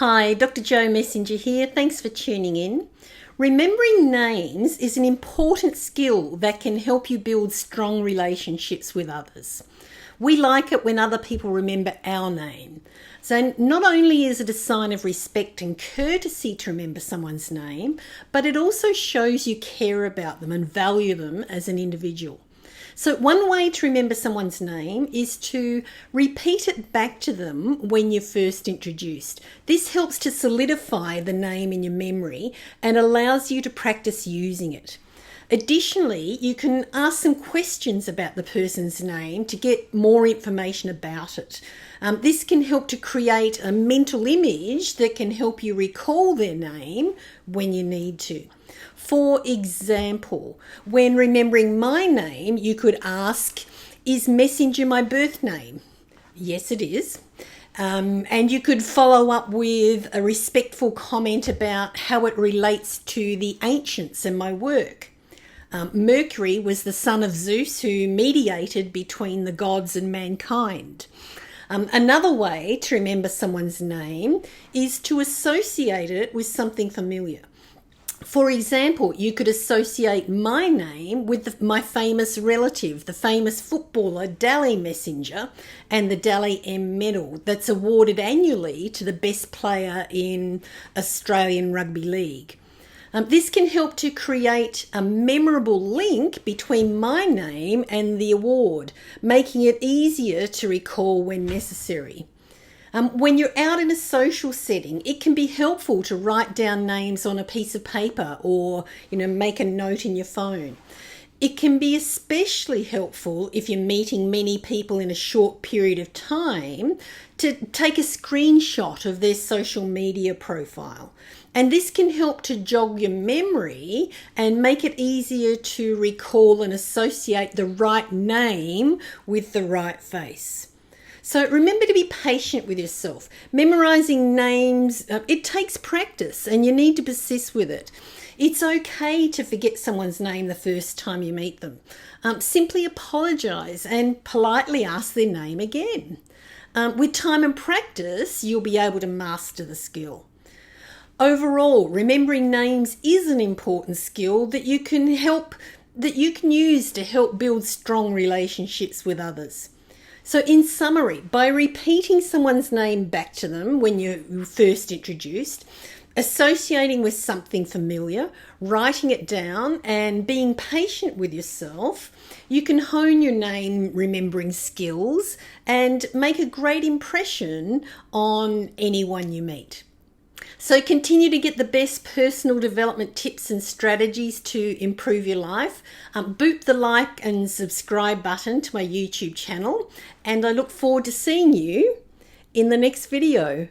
Hi, Dr. Jo Messenger here. Thanks for tuning in. Remembering names is an important skill that can help you build strong relationships with others. We like it when other people remember our name. So not only is it a sign of respect and courtesy to remember someone's name, but it also shows you care about them and value them as an individual. So one way to remember someone's name is to repeat it back to them when you're first introduced. This helps to solidify the name in your memory and allows you to practice using it. Additionally, you can ask some questions about the person's name to get more information about it. This can help to create a mental image that can help you recall their name when you need to. For example, when remembering my name, you could ask, is Messenger my birth name? Yes, it is. And you could follow up with a respectful comment about how it relates to the ancients and my work. Mercury was the son of Zeus who mediated between the gods and mankind. Another way to remember someone's name is to associate it with something familiar. For example, you could associate my name with my famous relative, the famous footballer Dally Messenger, and the Dally M medal that's awarded annually to the best player in Australian Rugby League. This can help to create a memorable link between my name and the award, making it easier to recall when necessary. When you're out in a social setting, it can be helpful to write down names on a piece of paper or, make a note in your phone. It can be especially helpful if you're meeting many people in a short period of time to take a screenshot of their social media profile. And this can help to jog your memory and make it easier to recall and associate the right name with the right face. So remember to be patient with yourself. Memorizing names, it takes practice and you need to persist with it. It's okay to forget someone's name the first time you meet them. Simply apologize and politely ask their name again. With time and practice, you'll be able to master the skill. Overall, remembering names is an important skill that you can use to help build strong relationships with others. So in summary, by repeating someone's name back to them when you're first introduced, associating with something familiar, writing it down, and being patient with yourself, you can hone your name remembering skills and make a great impression on anyone you meet. So continue to get the best personal development tips and strategies to improve your life. Boot the like and subscribe button to my YouTube channel, and I look forward to seeing you in the next video.